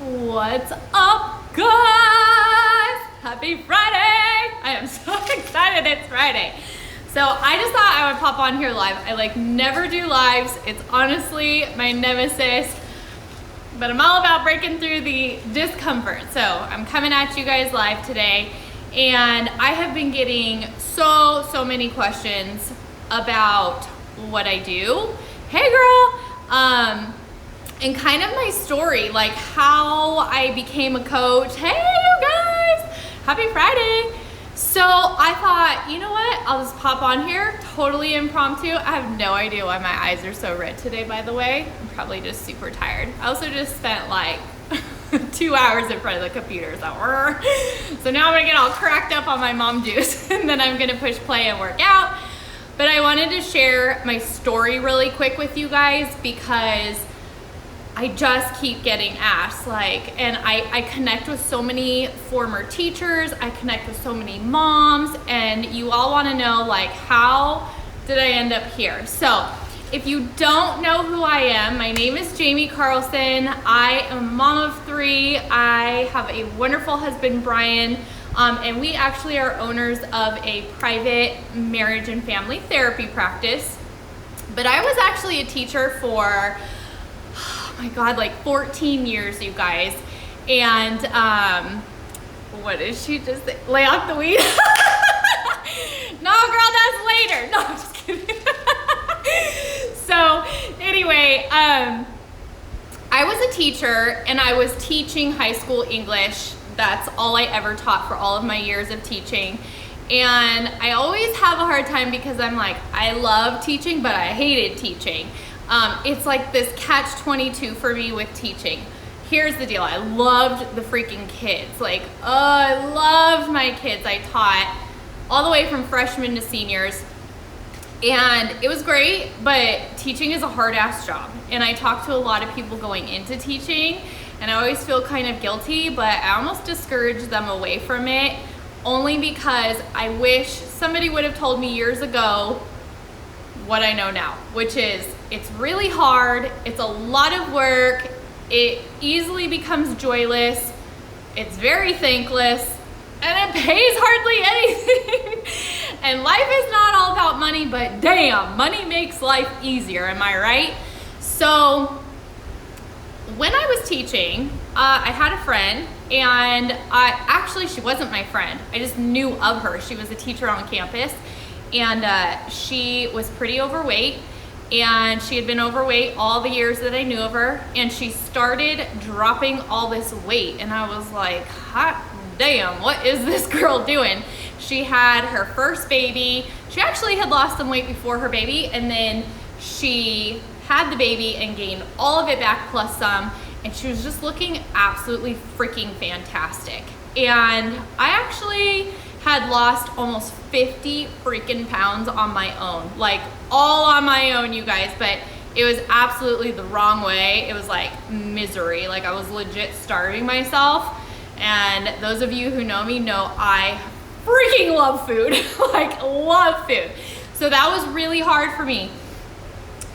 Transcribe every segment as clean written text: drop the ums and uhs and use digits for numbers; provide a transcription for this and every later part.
What's up, guys? Happy Friday! I am so excited it's Friday. So I just thought I would pop on here live. I never do lives. It's honestly my nemesis, but I'm all about breaking through the discomfort. So I'm coming at you guys live today, and I have been getting so many questions about what I do. Hey girl! And kind of my story, like how I became a coach. Hey you guys! Happy Friday! So I thought, you know what? I'll just pop on here, totally impromptu. I have no idea why my eyes are so red today, by the way. I'm probably just super tired. I also just spent like 2 hours in front of the computer, so now I'm gonna get all cracked up on my mom juice and then I'm gonna push play and work out. But I wanted to share my story really quick with you guys because I just keep getting asked, and I connect with so many former teachers, I connect with so many moms, and you all wanna know, how did I end up here? So, if you don't know who I am, my name is Jamie Carlson. I am a mom of 3. I have a wonderful husband, Brian, and we actually are owners of a private marriage and family therapy practice. But I was actually a teacher for, oh my God, 14 years, you guys. And what did she just say? Lay off the weed? No, girl, that's later. No, I'm just kidding. So anyway, I was a teacher and I was teaching high school English. That's all I ever taught for all of my years of teaching. And I always have a hard time because I'm I love teaching, but I hated teaching. It's like this catch-22 for me with teaching. Here's the deal. I loved the freaking kids. I loved my kids. I taught all the way from freshmen to seniors. And it was great, but teaching is a hard-ass job. And I talk to a lot of people going into teaching, and I always feel kind of guilty, but I almost discourage them away from it, only because I wish somebody would have told me years ago what I know now, which is it's really hard, it's a lot of work, it easily becomes joyless, it's very thankless, and it pays hardly anything. And life is not all about money, but damn, money makes life easier, am I right? So when I was teaching, I had a friend, and actually she wasn't my friend, I just knew of her. She was a teacher on campus, and she was pretty overweight, and she had been overweight all the years that I knew of her, and she started dropping all this weight, and I was like, hot damn, what is this girl doing? She had her first baby. She actually had lost some weight before her baby, and then she had the baby and gained all of it back plus some, and she was just looking absolutely freaking fantastic. And I actually had lost almost 50 freaking pounds on my own, all on my own, you guys, but it was absolutely the wrong way. It was misery. I was legit starving myself. And those of you who know me know I freaking love food, love food. So that was really hard for me.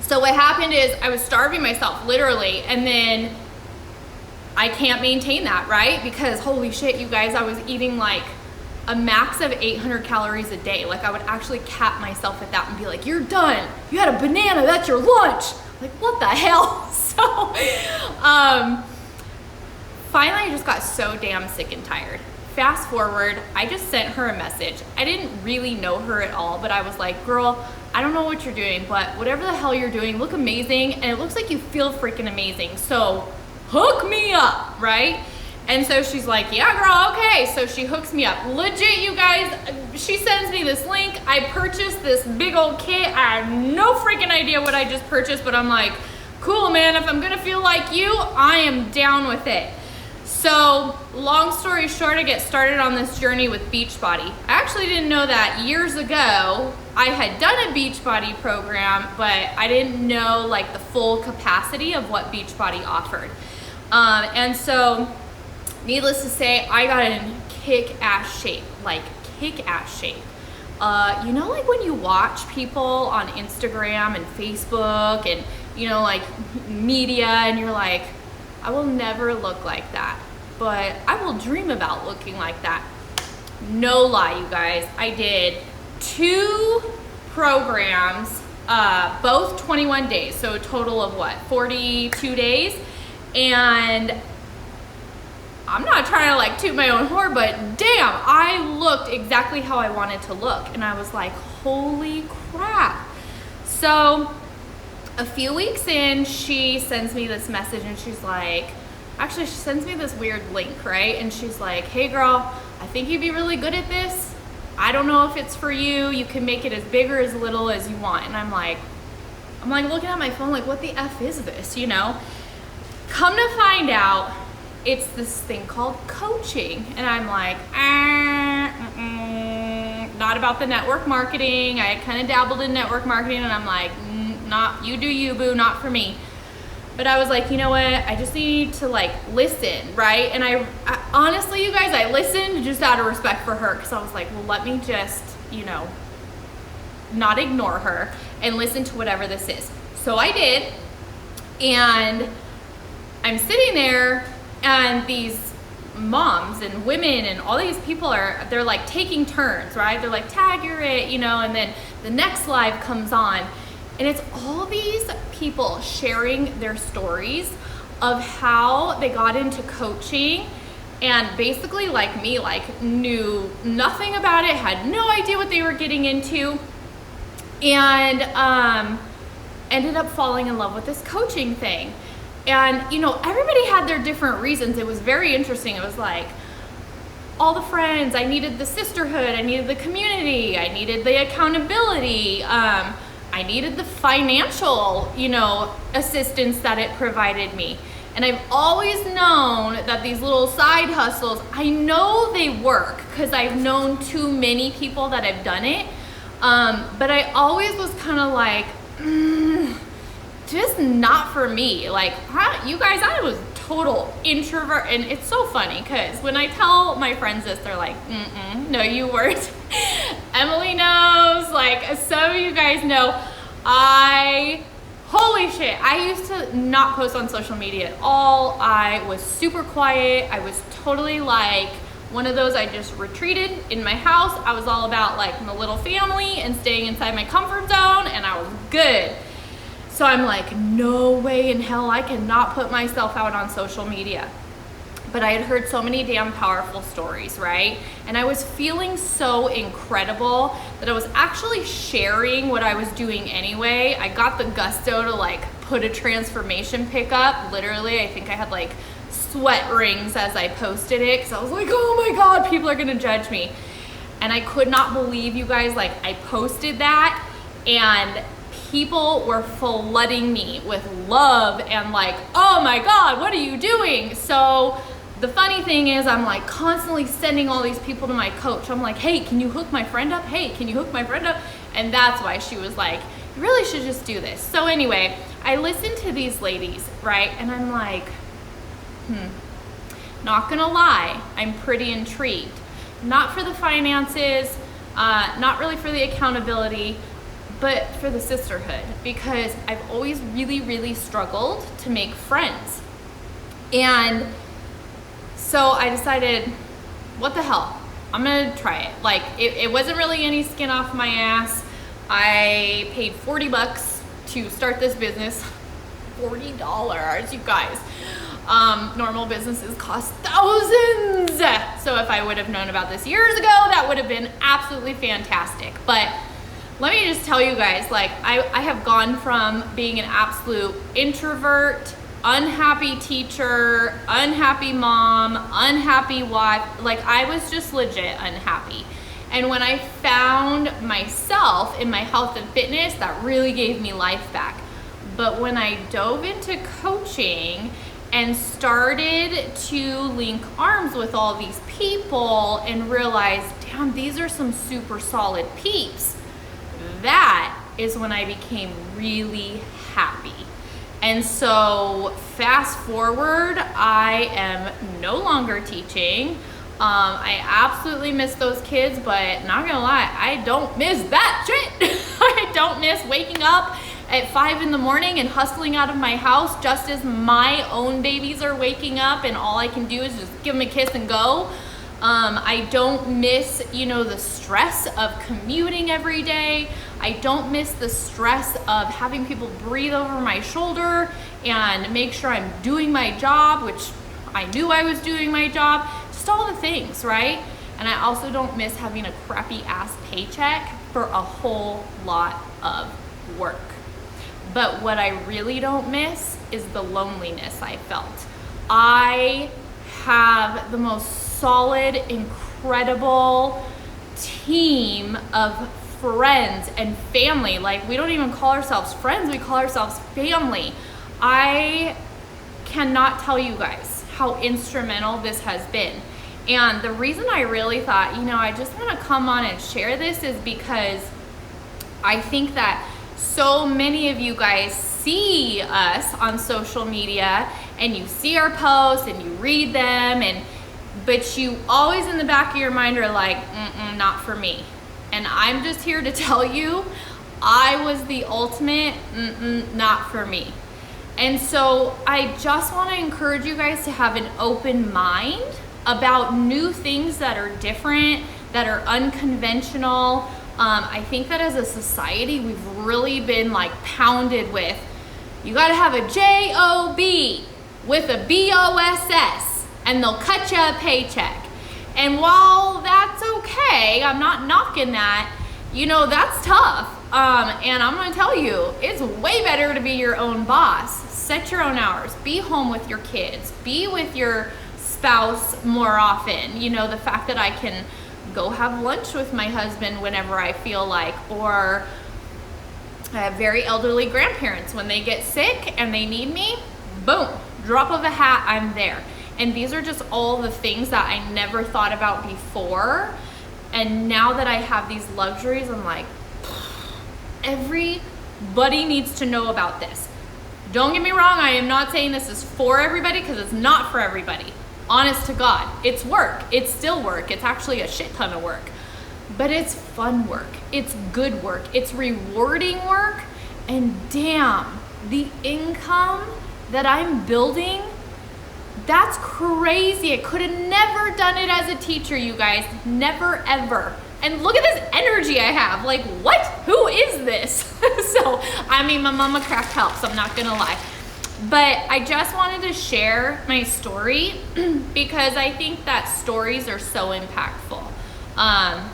So what happened is I was starving myself, literally, and then I can't maintain that, right? Because holy shit, you guys, I was eating a max of 800 calories a day. I would actually cap myself at that and be like, you're done. You had a banana, that's your lunch. What the hell? So, finally, I just got so damn sick and tired. Fast forward, I just sent her a message. I didn't really know her at all, but I was like, girl, I don't know what you're doing, but whatever the hell you're doing, look amazing, and it looks like you feel freaking amazing, so hook me up, right? And so she's like, yeah, girl, okay. So she hooks me up. Legit, you guys, she sends me this link. I purchased this big old kit. I have no freaking idea what I just purchased, but I'm like, cool, man, if I'm gonna feel like you, I am down with it. So long story short, I get started on this journey with Beachbody. I actually didn't know that years ago. I had done a Beachbody program, but I didn't know the full capacity of what Beachbody offered. And so needless to say, I got in kick-ass shape, kick-ass shape. You know, when you watch people on Instagram and Facebook and, media, and you're like, I will never look like that, but I will dream about looking like that. No lie, you guys. I did 2 programs, both 21 days. So a total of what, 42 days? And I'm not trying to like toot my own horn, but damn, I looked exactly how I wanted to look. And I was like, holy crap. So a few weeks in, she sends me this message and she's like, actually she sends me this weird link, right? And she's like, hey girl, I think you'd be really good at this. I don't know if it's for you. You can make it as big or as little as you want. And I'm like looking at my phone like, what the F is this, you know? Come to find out, it's this thing called coaching. And I'm like, not about the network marketing. I had kind of dabbled in network marketing and I'm like, not, you do you, boo, not for me. But I was like, you know what? I just need to like listen, right? And I honestly, you guys, I listened just out of respect for her because I was like, well, let me just, you know, not ignore her and listen to whatever this is. So I did, and I'm sitting there and these moms and women and all these people they're like taking turns, right? They're like, tag, you're it, you know, and then the next live comes on. And it's all these people sharing their stories of how they got into coaching and basically like me, like knew nothing about it, had no idea what they were getting into, and ended up falling in love with this coaching thing. And, you know, everybody had their different reasons. It was very interesting. It was like, all the friends, I needed the sisterhood, I needed the community, I needed the accountability, I needed the financial, you know, assistance that it provided me. And I've always known that these little side hustles, I know they work because I've known too many people that have done it. But I always was kind of like, just not for me. Like, you guys, I was total introvert. And it's so funny because when I tell my friends this, they're like, no, you weren't. Emily knows, like, some of you guys know, holy shit, I used to not post on social media at all. I was super quiet. I was totally like one of those, I just retreated in my house. I was all about like my little family and staying inside my comfort zone, and I was good. So I'm like, no way in hell, I cannot put myself out on social media. But I had heard so many damn powerful stories, right? And I was feeling so incredible that I was actually sharing what I was doing anyway. I got the gusto to like put a transformation pic up. Literally, I think I had like sweat rings as I posted it because I was like, oh my God, people are gonna judge me. And I could not believe, you guys, like I posted that and people were flooding me with love and like, oh my God, what are you doing? So the funny thing is I'm like constantly sending all these people to my coach. I'm like, hey, can you hook my friend up? Hey, can you hook my friend up? And that's why she was like, you really should just do this. So anyway, I listened to these ladies, right? And I'm like, not gonna lie, I'm pretty intrigued. Not for the finances, not really for the accountability, but for the sisterhood, because I've always really, really struggled to make friends. And so I decided, what the hell? I'm gonna try it. Like, it wasn't really any skin off my ass. I paid $40 to start this business. $40, you guys. Normal businesses cost thousands. So if I would have known about this years ago, that would have been absolutely fantastic. But let me just tell you guys, like, I have gone from being an absolute introvert, unhappy teacher, unhappy mom, unhappy wife. Like, I was just legit unhappy. And when I found myself in my health and fitness, that really gave me life back. But when I dove into coaching and started to link arms with all these people and realized, damn, these are some super solid peeps, that is when I became really happy. And so fast forward, I am no longer teaching. I absolutely miss those kids, but not gonna lie, I don't miss that shit. I don't miss waking up at 5 in the morning and hustling out of my house just as my own babies are waking up, and all I can do is just give them a kiss and go. I don't miss, the stress of commuting every day. I don't miss the stress of having people breathe over my shoulder and make sure I'm doing my job, which I knew I was doing my job. Just all the things, right? And I also don't miss having a crappy ass paycheck for a whole lot of work. But what I really don't miss is the loneliness I felt. I have the most solid, incredible team of friends and family. Like, we don't even call ourselves friends, we call ourselves family. I cannot tell you guys how instrumental this has been. And the reason I really thought, I just want to come on and share this is because I think that so many of you guys see us on social media and you see our posts and you read them, but you always in the back of your mind are like, not for me. And I'm just here to tell you, I was the ultimate not for me. And so I just want to encourage you guys to have an open mind about new things that are different, that are unconventional. I think that as a society, we've really been like pounded with, you gotta have a J-O-B with a B-O-S-S and they'll cut you a paycheck. And while that's okay, I'm not knocking that, that's tough. And I'm gonna tell you, it's way better to be your own boss. Set your own hours, be home with your kids, be with your spouse more often. The fact that I can go have lunch with my husband whenever I feel like, or I have very elderly grandparents. When they get sick and they need me, boom, drop of a hat, I'm there. And these are just all the things that I never thought about before. And now that I have these luxuries, I'm like, everybody needs to know about this. Don't get me wrong, I am not saying this is for everybody, because it's not for everybody. Honest to God, it's work. It's still work. It's actually a shit ton of work. But it's fun work. It's good work. It's rewarding work. And damn, the income that I'm building, that's crazy. I could have never done it as a teacher, you guys. Never, ever. And look at this energy I have. Like, what? Who is this? So, my mama craft helps. I'm not gonna lie. But I just wanted to share my story because I think that stories are so impactful. And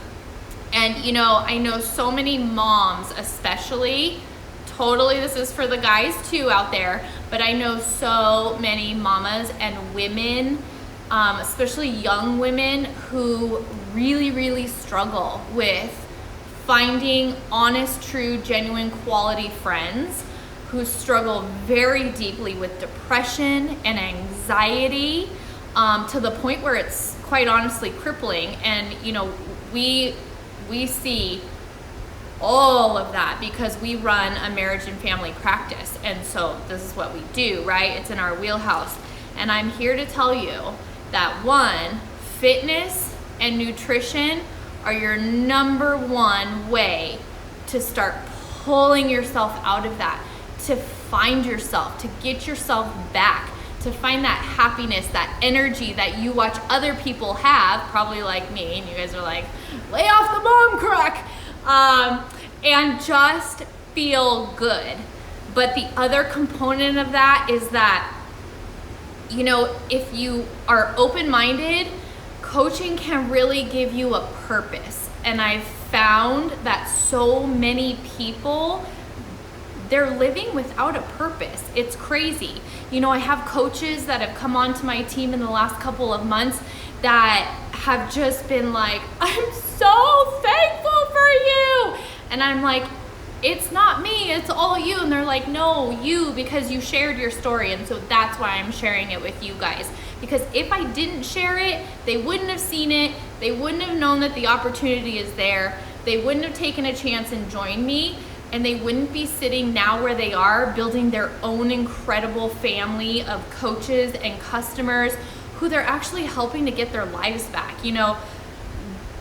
I know so many moms, especially, totally this is for the guys too out there, but I know so many mamas and women, especially young women, who really, really struggle with finding honest, true, genuine, quality friends, who struggle very deeply with depression and anxiety, to the point where it's quite honestly crippling. And we see all of that because we run a marriage and family practice, and so this is what we do, right? It's in our wheelhouse. And I'm here to tell you that, one, fitness and nutrition are your number one way to start pulling yourself out of that, to find yourself, to get yourself back, to find that happiness, that energy that you watch other people have, probably like me, and you guys are like, lay off the mom crack, and just feel good. But the other component of that is that, if you are open-minded, coaching can really give you a purpose. And I've found that so many people, they're living without a purpose. It's crazy. I have coaches that have come onto my team in the last couple of months that have just been like, I'm so thankful for you. And I'm like, it's not me, it's all you. And they're like, no, you, because you shared your story. And so that's why I'm sharing it with you guys. Because if I didn't share it, they wouldn't have seen it. They wouldn't have known that the opportunity is there. They wouldn't have taken a chance and joined me. And they wouldn't be sitting now where they are, building their own incredible family of coaches and customers who they're actually helping to get their lives back.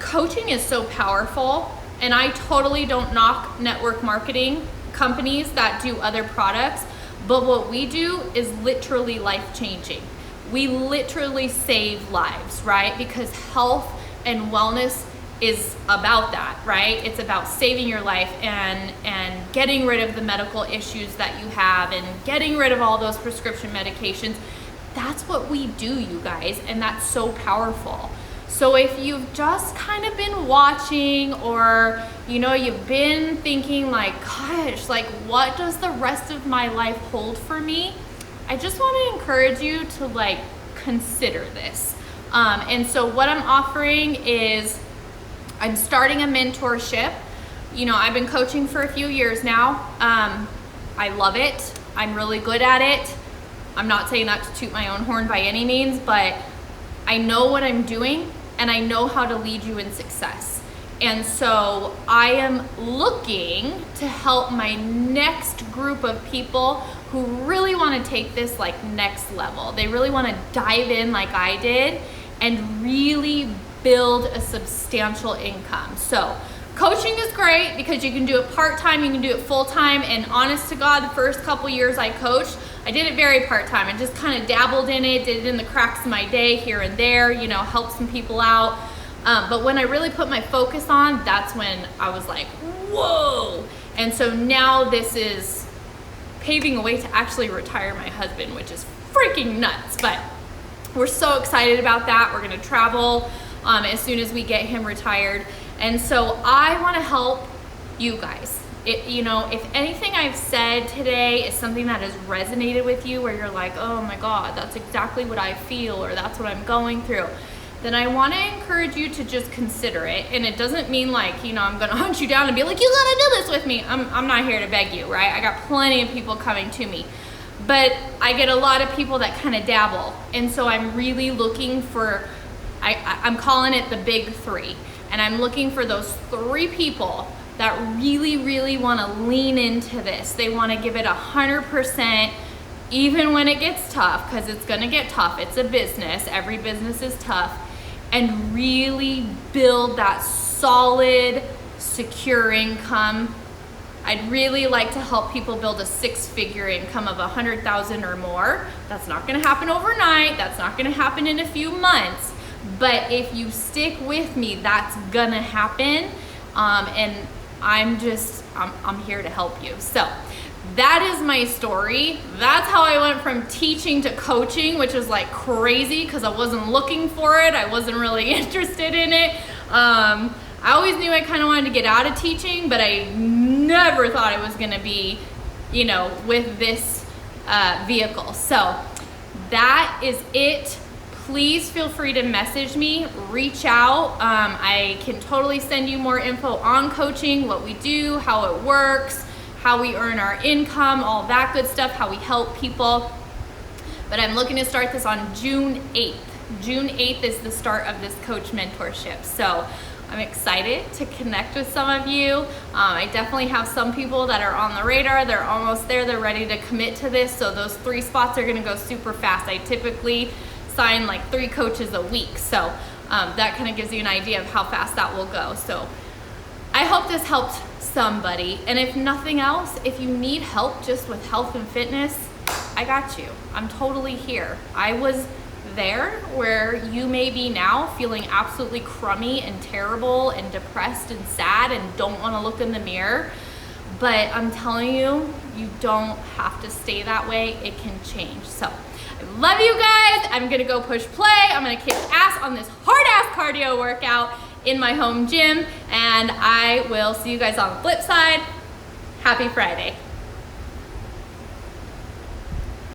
Coaching is so powerful, and I totally don't knock network marketing. companies that do other products, but what we do is literally life-changing. We literally save lives, right? Because health and wellness is about that, right? It's about saving your life and getting rid of the medical issues that you have and getting rid of all those prescription medications. That's what we do, you guys, and that's so powerful. So if you've just kind of been watching, or you've been thinking like, gosh, like what does the rest of my life hold for me? I just want to encourage you to like consider this. And so what I'm offering is I'm starting a mentorship. I've been coaching for a few years now. I love it. I'm really good at it. I'm not saying that to toot my own horn by any means, but I know what I'm doing and I know how to lead you in success. And so I am looking to help my next group of people who really want to take this like next level. They really want to dive in like I did and really build a substantial income. So coaching is great because you can do it part-time, you can do it full-time, and honest to God, the first couple years I coached, I did it very part-time. I just kind of dabbled in it, did it in the cracks of my day here and there, helped some people out. But when I really put my focus on, that's when I was like, whoa. And so now this is paving a way to actually retire my husband, which is freaking nuts. But we're so excited about that. We're gonna travel as soon as we get him retired. And so I wanna help you guys. If anything I've said today is something that has resonated with you, where you're like, oh my God, that's exactly what I feel, or that's what I'm going through, then I want to encourage you to just consider it. And it doesn't mean like, I'm going to hunt you down and be like, you got to do this with me. I'm not here to beg you, right? I got plenty of people coming to me. But I get a lot of people that kind of dabble. And so I'm really looking for, I'm calling it the big three. And I'm looking for those 3 people that really, really want to lean into this. They want to give it 100%, even when it gets tough, because it's going to get tough. It's a business. Every business is tough. And really build that solid, secure income. I'd really like to help people build a 6-figure income of $100,000 or more. That's not going to happen overnight. That's not going to happen in a few months. But if you stick with me, that's going to happen. And I'm here to help you. So that is my story. That's how I went from teaching to coaching, which is like crazy because I wasn't looking for it. I wasn't really interested in it. I always knew I kind of wanted to get out of teaching, but I never thought it was going to be, with this vehicle. So that is it. Please feel free to message me, reach out. I can totally send you more info on coaching, what we do, how it works, how we earn our income, all that good stuff, how we help people. But I'm looking to start this on June 8th. June 8th is the start of this coach mentorship. So I'm excited to connect with some of you. I definitely have some people that are on the radar. They're almost there. They're ready to commit to this. So those 3 spots are going to go super fast. I typically sign like 3 coaches a week. So that kind of gives you an idea of how fast that will go. So I hope this helped somebody. And if nothing else, if you need help just with health and fitness, I got you. I'm totally here. I was there where you may be now, feeling absolutely crummy and terrible and depressed and sad and don't want to look in the mirror. But I'm telling you, you don't have to stay that way. It can change. So I love you guys. I'm gonna go push play. I'm gonna kick ass on this hard ass cardio workout in my home gym, and I will see you guys on the flip side. Happy Friday.